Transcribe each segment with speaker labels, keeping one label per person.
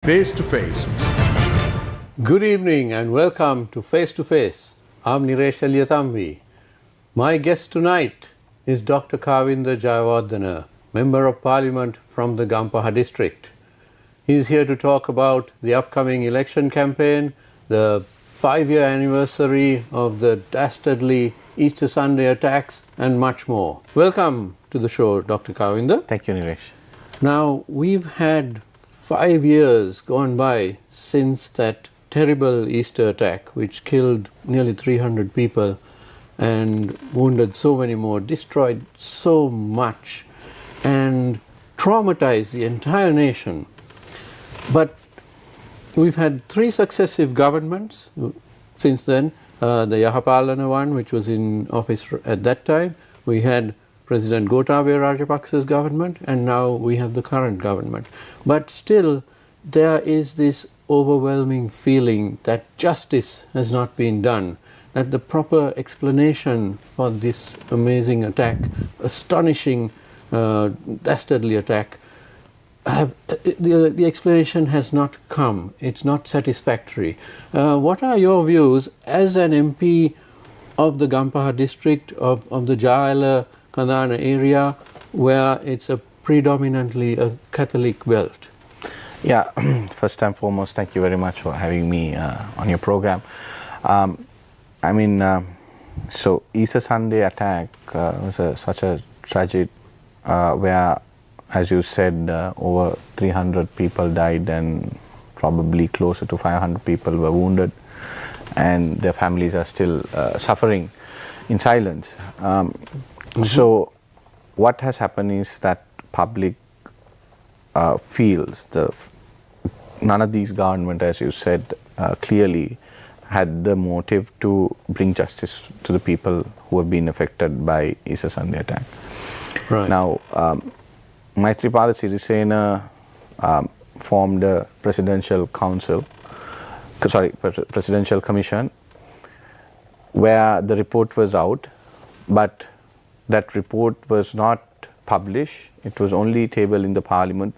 Speaker 1: Face to Face.
Speaker 2: Good evening and welcome to Face to Face. I'm Niresh Eliyatambi. My guest tonight is Dr. Kavinda Jayawardena, Member of Parliament from the Gampaha district. He's here to talk about the upcoming election campaign, the 5-year anniversary of the dastardly Easter Sunday attacks, and much more. Welcome to the show, Dr. Kavinda.
Speaker 3: Thank you, Niresh.
Speaker 2: Now, we've had 5 years gone by since that terrible Easter attack, which killed nearly 300 people and wounded so many more, destroyed so much, and traumatized the entire nation. But we've had 3 successive governments since then. The Yahapalana one, which was in office at that time. We had President Gotabaya Rajapaksa's government, and now we have the current government. But still, there is this overwhelming feeling that justice has not been done, that the proper explanation for this amazing attack, astonishing, dastardly attack, the explanation has not come. It's not satisfactory. What are your views as an MP of the Gampaha district, of the Jayala Kandana area, where it's a predominantly a Catholic belt?
Speaker 3: Yeah, first and foremost, thank you very much for having me on your program. So Easter Sunday attack was such a tragic where, as you said, over 300 people died and probably closer to 500 people were wounded, and their families are still suffering in silence. So what has happened is that public feels none of these government, as you said, clearly had the motive to bring justice to the people who have been affected by Easter Sunday attack.
Speaker 2: Right.
Speaker 3: Now, Maithripala Sirisena formed a presidential commission where the report was out, but that report was not published. It was only tabled in the parliament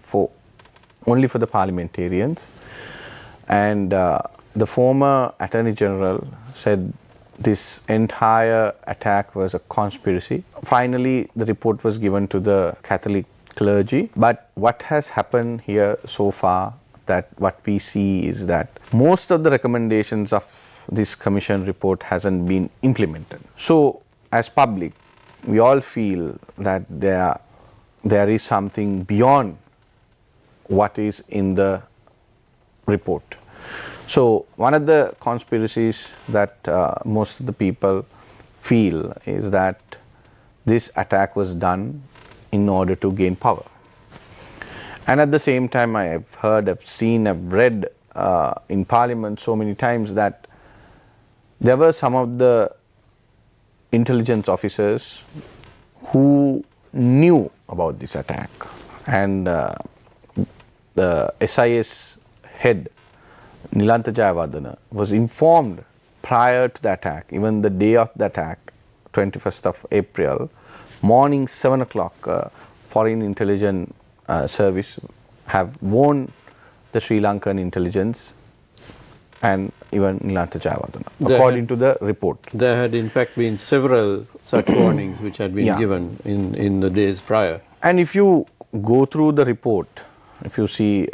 Speaker 3: only for the parliamentarians, and the former Attorney General said this entire attack was a conspiracy. Finally, the report was given to the Catholic clergy, but what has happened here so far, that what we see is that most of the recommendations of this commission report hasn't been implemented. So as public, we all feel that there is something beyond what is in the report. So one of the conspiracies that most of the people feel is that this attack was done in order to gain power. And at the same time, I have heard, I've seen, I've read in Parliament so many times that there were some of the intelligence officers who knew about this attack, and the SIS head Nilanta Jayawardena was informed prior to the attack, even the day of the attack, 21st of April, morning 7 o'clock, Foreign Intelligence Service have warned the Sri Lankan intelligence and even Nilanta Jayawardena, according to the report.
Speaker 2: There had in fact been several such warnings which had been given in the days prior.
Speaker 3: And if you go through the report, if you see,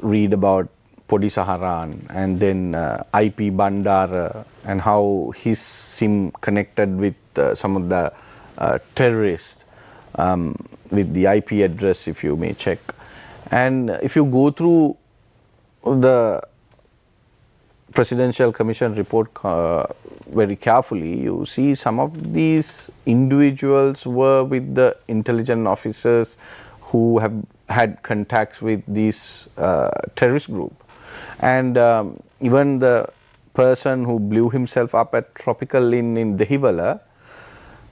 Speaker 3: read about Podi Saharan and then IP Bandara and how he seemed connected with some of the terrorists with the IP address, if you may check. And if you go through the Presidential Commission report very carefully, you see some of these individuals were with the intelligence officers who have had contacts with this terrorist group. And even the person who blew himself up at Tropical Inn in Dehiwala,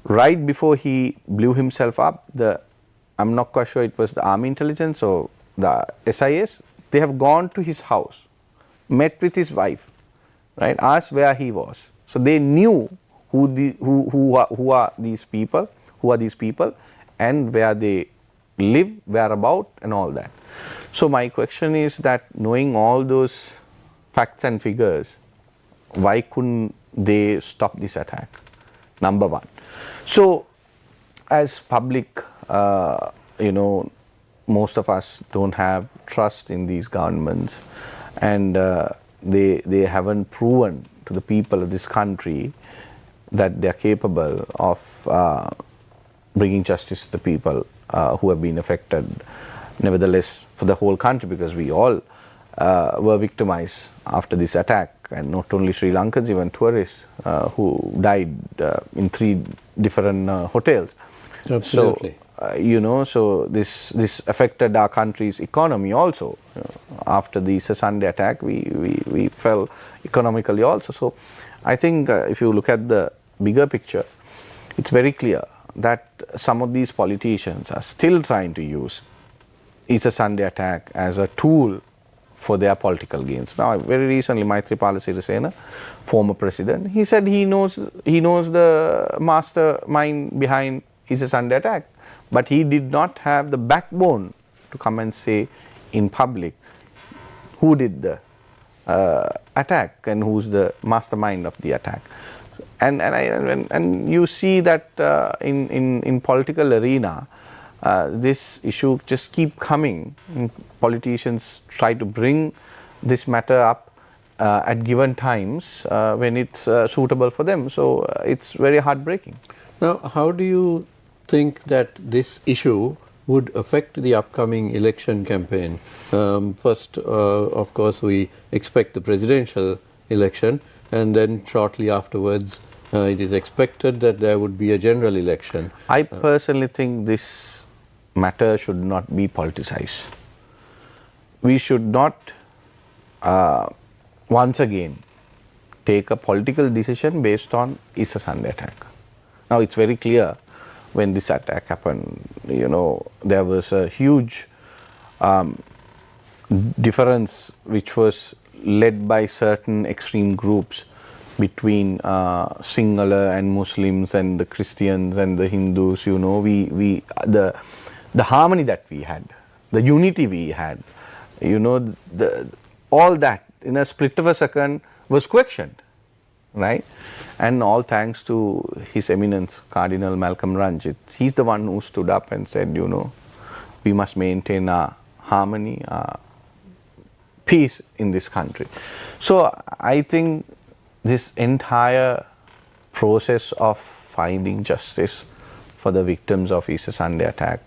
Speaker 3: right before he blew himself up, I'm not quite sure it was the Army Intelligence or the SIS, they have gone to his house, met with his wife, right, asked where he was. So they knew who are these people, and where they live, whereabout, and all that. So my question is that, knowing all those facts and figures, why couldn't they stop this attack? Number one. So as public, most of us don't have trust in these governments, and they haven't proven to the people of this country that they are capable of bringing justice to the people who have been affected. Nevertheless, for the whole country, because we all were victimized after this attack, and not only Sri Lankans, even tourists who died in 3 different hotels.
Speaker 2: Absolutely.
Speaker 3: So, so this affected our country's economy also. After the Easter Sunday attack, we fell economically also. So I think if you look at the bigger picture, it's very clear that some of these politicians are still trying to use Easter Sunday attack as a tool for their political gains. Now, very recently, Maithripala Sirisena, former president, he said he knows the mastermind behind Easter Sunday attack, but he did not have the backbone to come and say in public who did the attack and who's the mastermind of the attack. And you see that in political arena, this issue just keep coming. Politicians try to bring this matter up at given times when it's suitable for them. So it's very heartbreaking.
Speaker 2: Now, how do you think that this issue would affect the upcoming election campaign? First, of course, we expect the presidential election, and then shortly afterwards, it is expected that there would be a general election.
Speaker 3: I personally think this matter should not be politicized. We should not once again take a political decision based on Easter Sunday attack. Now, it's very clear when this attack happened, there was a huge difference which was led by certain extreme groups between Sinhala and Muslims and the Christians and the Hindus. The harmony that we had, the unity we had, all that in a split of a second was questioned, right? And all thanks to His Eminence Cardinal Malcolm Ranjit. He's the one who stood up and said, we must maintain our harmony, our peace in this country. So I think this entire process of finding justice for the victims of Easter Sunday attack,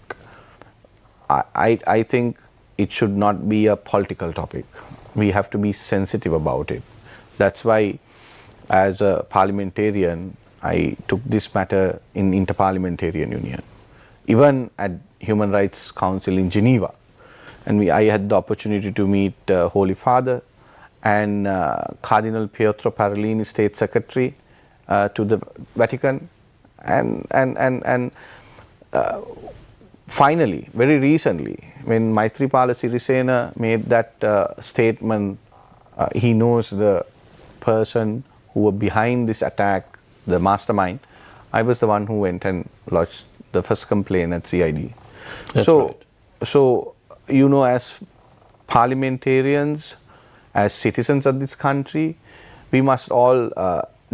Speaker 3: I think it should not be a political topic. We have to be sensitive about it. That's why, as a parliamentarian, I took this matter in Interparliamentarian Union, even at Human Rights Council in Geneva. And I had the opportunity to meet Holy Father and Cardinal Pietro Parolin, State Secretary to the Vatican, and finally, very recently, when Maithripala Sirisena made that statement, he knows the person who were behind this attack, the mastermind. I was the one who went and lodged the first complaint at CID.
Speaker 2: That's right.
Speaker 3: So, as parliamentarians, as citizens of this country, we must all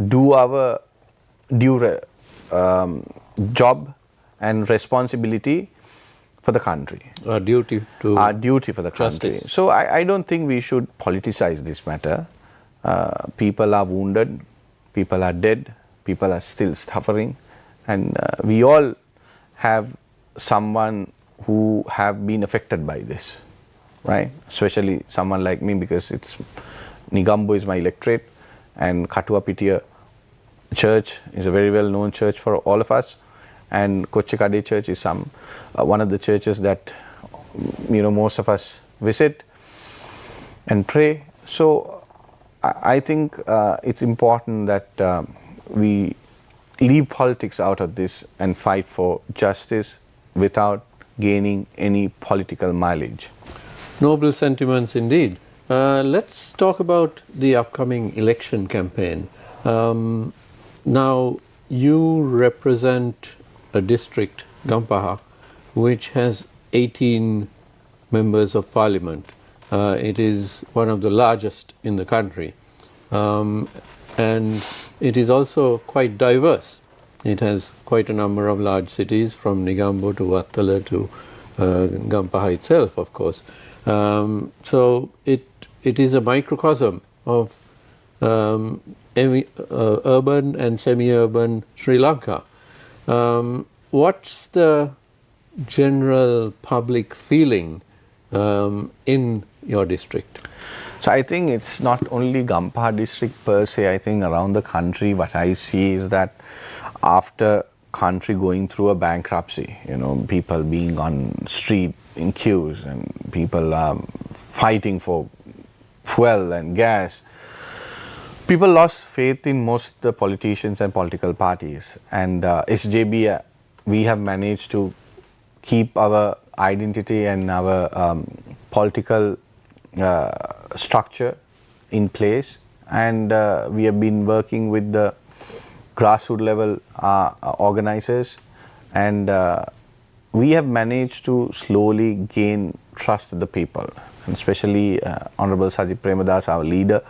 Speaker 3: do our due job and responsibility for the country.
Speaker 2: Our duty
Speaker 3: for the country.
Speaker 2: justice.
Speaker 3: So I don't think we should politicize this matter. People are wounded, people are dead, people are still suffering, and we all have someone who have been affected by this, right? Especially someone like me, because Nigambo is my electorate, and Katuapitiya Church is a very well known church for all of us, and Kochikade Church is one of the churches that most of us visit and pray. So I think it's important that we leave politics out of this and fight for justice without gaining any political mileage.
Speaker 2: Noble sentiments indeed. Let's talk about the upcoming election campaign. Now, you represent a district, Gampaha, which has 18 members of parliament. It is one of the largest in the country. And it is also quite diverse. It has quite a number of large cities, from Negombo to Wattala to Gampaha itself, of course. So it is a microcosm of urban and semi-urban Sri Lanka. What's the general public feeling in your district?
Speaker 3: So I think it's not only Gampaha district per se. I think around the country what I see is that after country going through a bankruptcy, people being on street in queues and people fighting for fuel and gas, people lost faith in most of the politicians and political parties. And SJB, we have managed to keep our identity and our political structure in place, and we have been working with the grassroots level organizers, and we have managed to slowly gain trust of the people, and especially Honorable Sajid Premadas, our leader.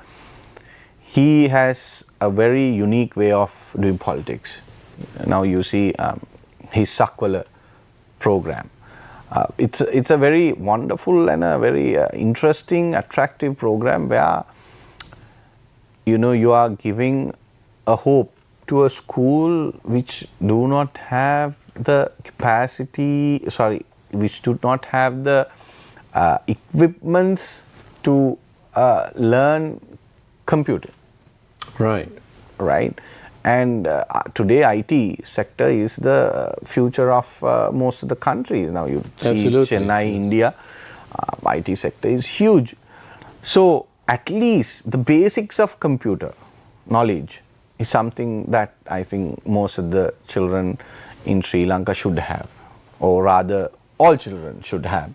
Speaker 3: He has a very unique way of doing politics. Now you see his Sakwala program. It's a very wonderful and a very interesting, attractive program where you are giving a hope to a school which do not have the capacity, which do not have the equipments to learn computer. Right. And today IT sector is the future of most of the countries. Now you see
Speaker 2: Absolutely.
Speaker 3: Chennai, India, IT sector is huge. So at least the basics of computer knowledge is something that I think most of the children in Sri Lanka should have, or rather all children should have.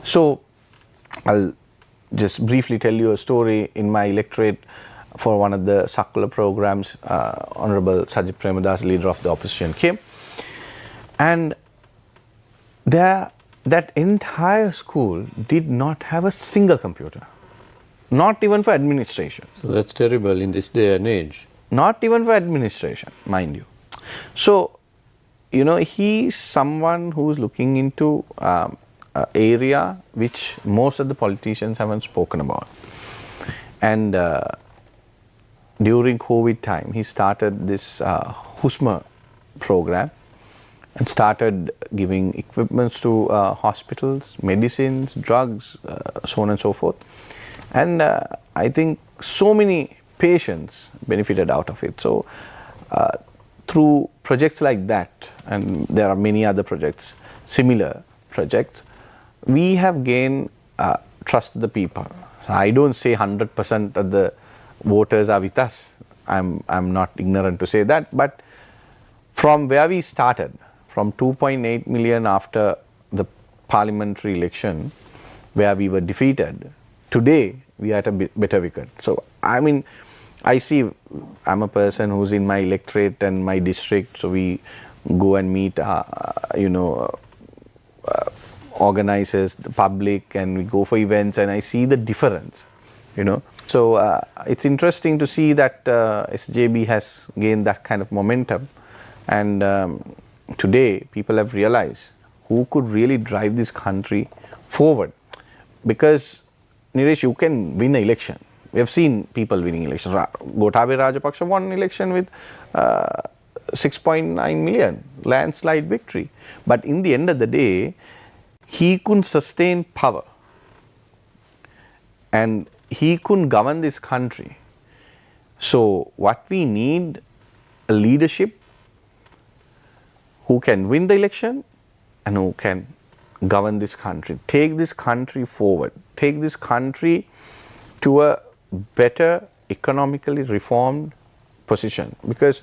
Speaker 3: So I'll just briefly tell you a story. In my electorate, for one of the Sakula programs, Honorable Sajid Premadas, leader of the opposition, came, and that entire school did not have a single computer, not even for administration.
Speaker 2: So that's terrible in this day and age.
Speaker 3: Not even for administration, mind you. So, he's someone who's looking into an area which most of the politicians haven't spoken about. And during COVID time, he started this HUSMA program and started giving equipments to hospitals, medicines, drugs, so on and so forth. And I think so many patients benefited out of it. So through projects like that, and there are many other projects, similar projects, we have gained trust of the people. I don't say 100% of the voters are with us. I'm not ignorant to say that, but from where we started, from 2.8 million after the parliamentary election, where we were defeated, today we are at a better wicket. So I see, I'm a person who's in my electorate and my district, so we go and meet organizers, the public, and we go for events, and I see the difference, So it's interesting to see that SJB has gained that kind of momentum, and today people have realized who could really drive this country forward. Because Niresh, you can win an election. We have seen people winning elections. Gotabaya Rajapaksa won an election with 6.9 million, landslide victory. But in the end of the day, he couldn't sustain power. And he couldn't govern this country. So what we need, a leadership who can win the election and who can govern this country, take this country forward, take this country to a better economically reformed position. Because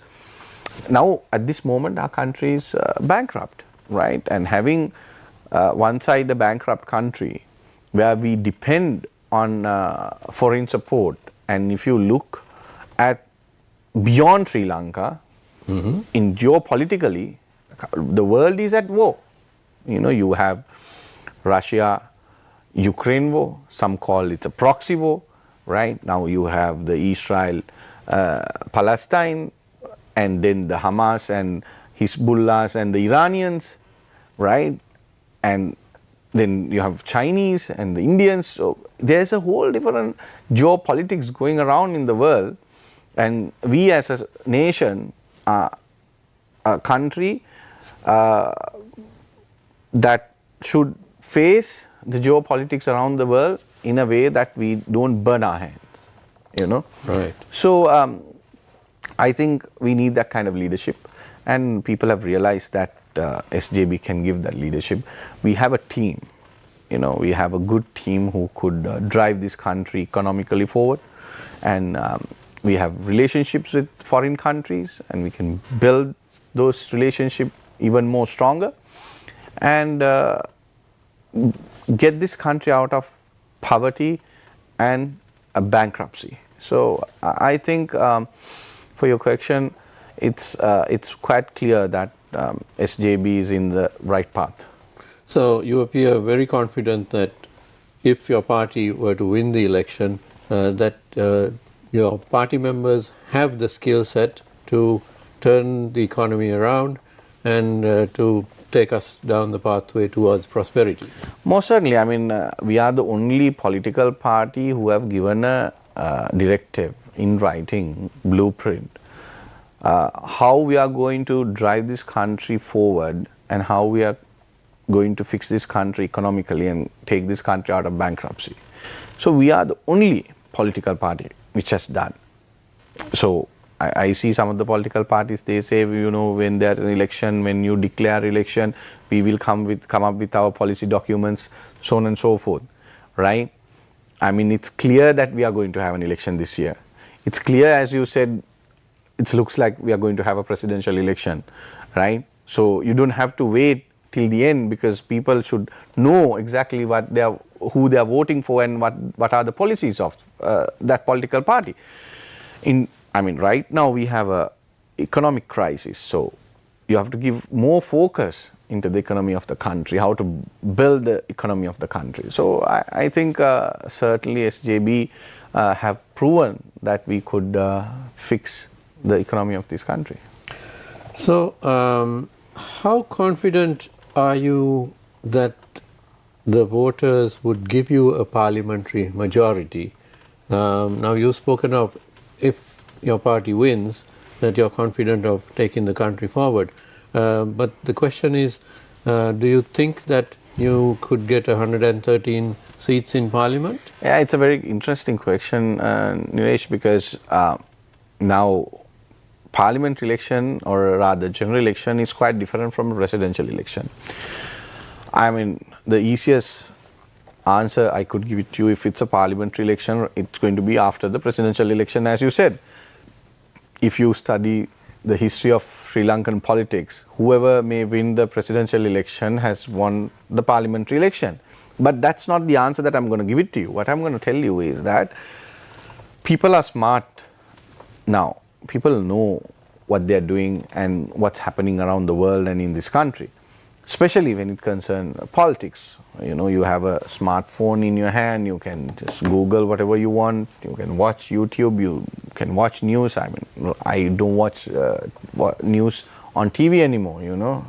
Speaker 3: now at this moment our country is bankrupt, right? And having one side a bankrupt country where we depend on foreign support, and if you look at beyond Sri Lanka, in geopolitically, the world is at war. You have Russia, Ukraine war, some call it a proxy war, right? Now you have the Israel, Palestine, and then the Hamas and Hezbollahs and the Iranians, right? And then you have Chinese and the Indians. So there's a whole different geopolitics going around in the world, and we as a nation, a country that should face the geopolitics around the world in a way that we don't burn our hands, you know.
Speaker 2: Right.
Speaker 3: So I think we need that kind of leadership, and people have realized that SJB can give that leadership. We have a team, you know, we have a good team who could drive this country economically forward, and we have relationships with foreign countries, and we can build those relationships even more stronger, and get this country out of poverty and a bankruptcy. So I think for your question, it's quite clear that SJB is in the right path.
Speaker 2: So you appear very confident that if your party were to win the election, that your party members have the skill set to turn the economy around and to take us down the pathway towards prosperity.
Speaker 3: Most certainly. I mean, we are the only political party who have given a directive in writing, blueprint, how we are going to drive this country forward and how we are going to fix this country economically and take this country out of bankruptcy. So we are the only political party which has done. So I see some of the political parties, they say, you know, when there is an election, when you declare election, we will come up with our policy documents, so on and so forth, right? I mean, it's clear that we are going to have an election this year. It's clear, as you said, it looks like we are going to have a presidential election, right? So you don't have to wait till the end, because people should know exactly who they are voting for and what are the policies of that political party. I mean, right now we have a economic crisis, so you have to give more focus into the economy of the country, how to build the economy of the country. So I think certainly SJB have proven that we could fix the economy of this country.
Speaker 2: So how confident are you that the voters would give you a parliamentary majority? Now you've spoken of, if your party wins, that you're confident of taking the country forward. But the question is, do you think that you could get 113 seats in parliament?
Speaker 3: Yeah, it's a very interesting question, Nilesh, because now parliament election, or rather general election, is quite different from a presidential election. I mean, the easiest answer I could give it to you, if it's a parliamentary election, it's going to be after the presidential election, as you said. If you study the history of Sri Lankan politics, whoever may win the presidential election has won the parliamentary election. But that's not the answer that I'm going to give it to you. What I'm going to tell you is that people are smart now. People know what they're doing and what's happening around the world and in this country, especially when it concerns politics. You know, you have a smartphone in your hand, you can just Google whatever you want, you can watch YouTube, you can watch news. I mean, I don't watch news on TV anymore, you know.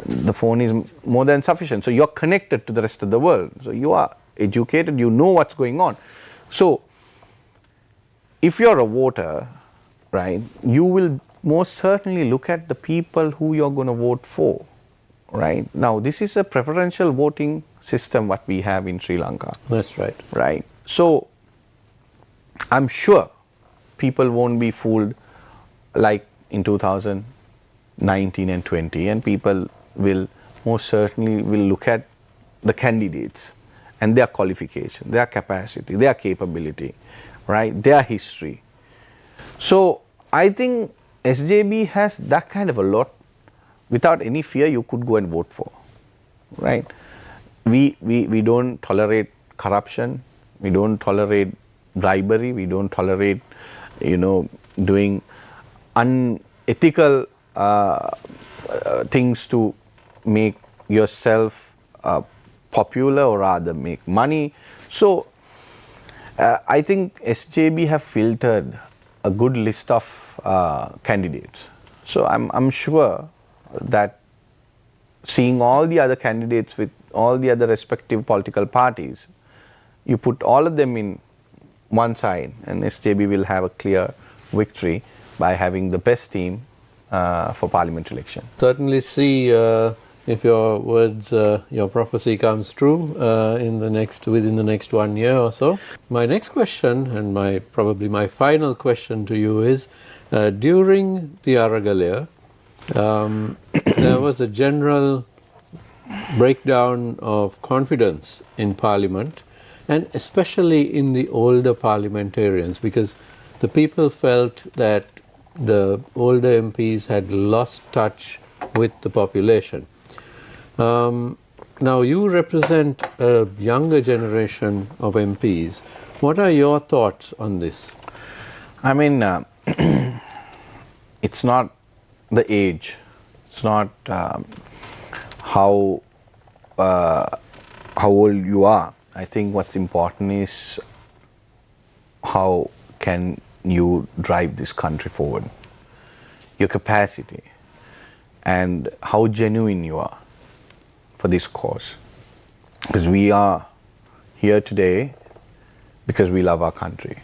Speaker 3: The phone is more than sufficient. So you're connected to the rest of the world. So you are educated, you know what's going on. So if you're a voter, right, you will most certainly look at the people who you're going to vote for, right? Now, this is a preferential voting system what we have in Sri Lanka.
Speaker 2: That's right.
Speaker 3: Right. So I'm sure people won't be fooled like in 2019 and 20, and people will most certainly will look at the candidates and their qualification, their capacity, their capability, right, their history. So I think SJB has that kind of a lot. Without any fear, you could go and vote for, right? We don't tolerate corruption, we don't tolerate bribery, we don't tolerate, you know, doing unethical things to make yourself popular or rather make money. So I think SJB have filtered a good list of candidates. So I'm sure that seeing all the other candidates with all the other respective political parties, you put all of them in one side and SJB will have a clear victory by having the best team for parliament election.
Speaker 2: Certainly see if your words, your prophecy comes true within the next 1 year or so. My next question, and probably my final question to you is, during the Aragalaya, there was a general breakdown of confidence in Parliament, and especially in the older parliamentarians, because the people felt that the older MPs had lost touch with the population. Now you represent a younger generation of MPs. What are your thoughts on this?
Speaker 3: I mean, it's not the age, it's not how old you are. I think what's important is how can you drive this country forward, your capacity, and how genuine you are for this cause. Because we are here today because we love our country.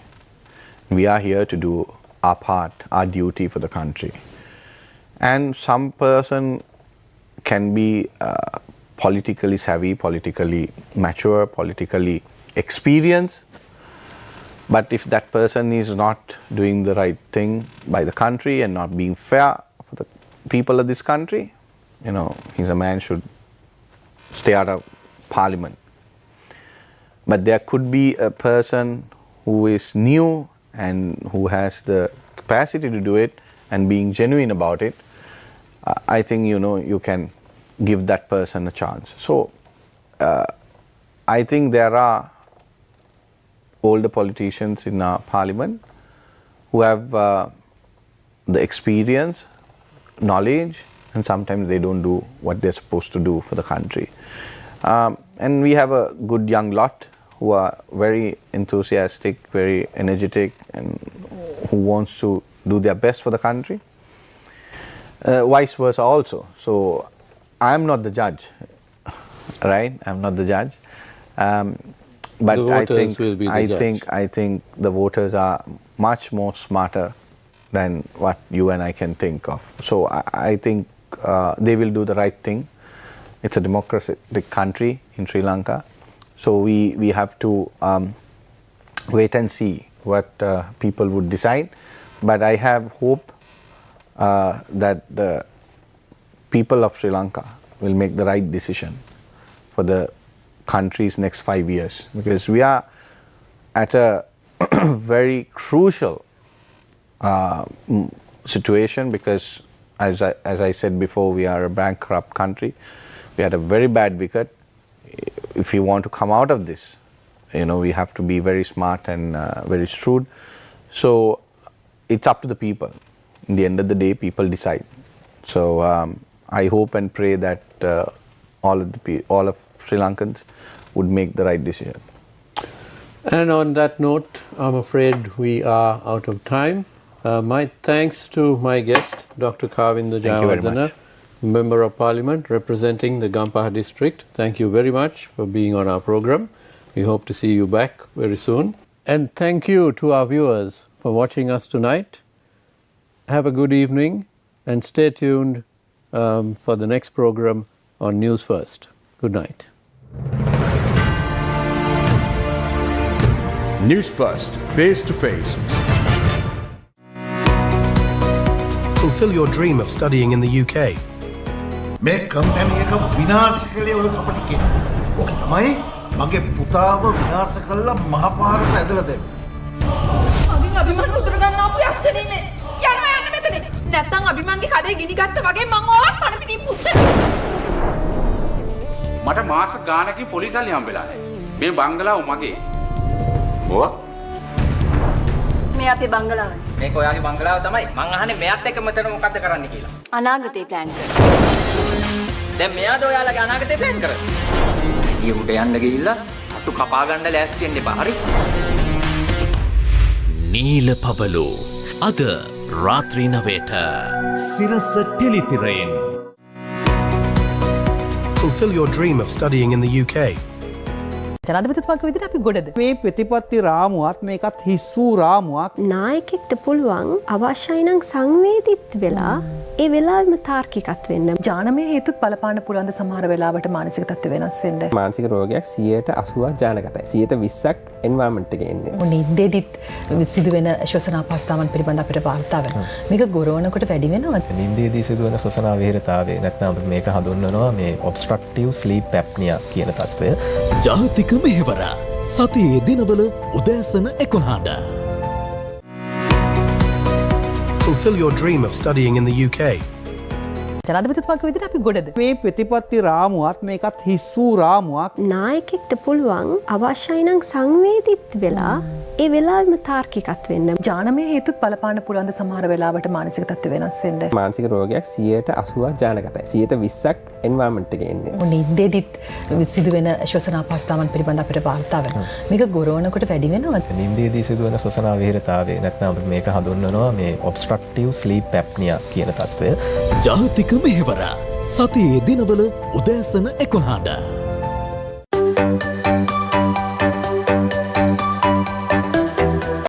Speaker 3: We are here to do our part, our duty for the country. And some person can be politically savvy, politically mature, politically experienced, but if that person is not doing the right thing by the country and not being fair for the people of this country, he's a man should stay out of parliament. But there could be a person who is new and who has the capacity to do it and being genuine about it. I think you can give that person a chance. So I think there are older politicians in our parliament who have the experience, knowledge, and sometimes they don't do what they're supposed to do for the country. And we have a good young lot who are very enthusiastic, very energetic, and who wants to do their best for the country. Vice versa also. So I'm not the judge, right? I'm not the judge. But
Speaker 2: the voters will be the judge.
Speaker 3: I think the voters are much more smarter than what you and I can think of. So I think they will do the right thing. It's a democratic country in Sri Lanka. So we have to wait and see what people would decide. But I have hope that the people of Sri Lanka will make the right decision for the country's next 5 years, because we are at a very crucial situation, because as I said before, we are a bankrupt country. We had a very bad wicket. If we want to come out of this, we have to be very smart and very shrewd. So it's up to the people. In the end of the day, people decide. So I hope and pray that all of Sri Lankans would make the right decision.
Speaker 2: And on that note, I'm afraid we are out of time. My thanks to my guest, Dr. Kavinda Jayawardena, Member of Parliament representing the Gampaha district. Thank you very much for being on our program. We hope to see you back very soon. And thank you to our viewers for watching us tonight. Have a good evening and stay tuned for the next program on News First. Good night.
Speaker 1: News First, face to face.
Speaker 4: Fulfill your dream of studying in the UK.
Speaker 5: මේ company එක විනාශ කළේ ඔය කපටි කෙනා. ඔක තමයි මගේ පුතාව විනාශ කළා මහපාරට ඇදලා දැම්මේ.
Speaker 6: අභිමන් උදුර ගන්න ආපු යක්ෂණීනේ. යනවා යන්න මෙතනින්. නැත්තම් අභිමන්ගේ කඩේ ගිනි ගත්ත වගේ මං ඕවත් පණ පිටින් පුච්චනවා.
Speaker 7: මට මාස ගානකින් පොලිසල්ලි හම්බෙලා නැහැ. මේ බංගලාව මගේ.
Speaker 5: ඔව්.
Speaker 8: මේ අපේ බංගලාවනේ.
Speaker 9: මේක ඔයාගේ බංගලාව තමයි. මං අහන්නේ මෙයාත් එක්ක මෙතන මොකද්ද කරන්න කියලා.
Speaker 8: අනාගතේ ප්ලෑන් කරනවා.
Speaker 9: දැන් මෙයාද ඔයාලගේ අනාගතේ ප්ලෑන් කරන්නේ? එළියට යන්න ගිහිල්ලා අතු කපා ගන්න ලෑස්ති වෙන්න එපා. හරි?
Speaker 10: නීල පබලු අද රාත්‍රී 9ට සිරස ටෙලිතිරයෙන්.
Speaker 4: Fulfill your dream of studying in the UK.
Speaker 8: ජනාධිපතිතුමාගේ විදිහට අපි ගොඩද?
Speaker 11: මේ ප්‍රතිපත්ති රාමුවත් මේකත් හිස් වූ රාමුවක්.
Speaker 8: නායකෙක්ට පුළුවන් අවශ්‍යයි නම් සංවේදීත් වෙලා ඒ වෙලාවෙම තාර්කිකත් වෙන්න. ජානමය හේතුත් බලපාන්න පුළුවන් ද සමහර වෙලාවට මානසික තත්ත්ව වෙනස් වෙන්න.
Speaker 3: මානසික රෝගයක් 80%ක් ජානගතයි. 20%ක් එන්වයරන්මන්ට් එකේ ඉන්නේ.
Speaker 8: නින්දෙදිත් සිදුවෙන ශ්වසන අපහසුතාවන් පිළිබඳ අපිට වාර්තා වෙනවා. මේක ගොරවනකොට වැඩි වෙනවද?
Speaker 12: නින්දේදී සිදුවන ශ්වසන අවහිරතාවය නැත්නම් අපි මේක හඳුන්වනවා මේ obstructive sleep apnea කියන තත්ත්වය.
Speaker 10: ජාතික මෙහෙවර සතියේ දිනවල උදෑසන 11ට.
Speaker 4: Fulfill your dream of studying in the UK.
Speaker 8: ජනාධිපතිතුමාගේ විදිහට අපි ගොඩද?
Speaker 11: මේ ප්‍රතිපත්ති රාමුවත් මේකත් හිස් වූ රාමුවක්.
Speaker 8: නායකෙක්ට පුළුවන් අවශ්‍යයි නම් සංවේදීත් වෙලා ඒ වෙලාවෙම තාර්කිකත් වෙන්න. ජානමය හේතුත් බලපාන්න පුළුවන් ද සමහර වෙලාවට මානසික තත්ත්ව වෙනස් වෙන්න.
Speaker 3: මානසික රෝගයක් 80%ක් ජානගතයි. 20%ක් එන්වයරන්මන්ට් එකේ ඉන්නේ.
Speaker 8: නින්දෙදිත් සිදුවෙන ශ්වසන අපහසුතාවන් පිළිබඳ අපිට වාර්තා වෙනවා. මේක ගොරවනකොට වැඩි වෙනවද?
Speaker 12: නින්දේදී සිදුවන ශ්වසන අවහිරතාවය නැත්නම් අපි මේක හඳුන්වනවා මේ obstructive sleep apnea කියන තත්ත්වය.
Speaker 10: ජාතික මෙහෙවර සතියේ දිනවල උදෑසන 11ට.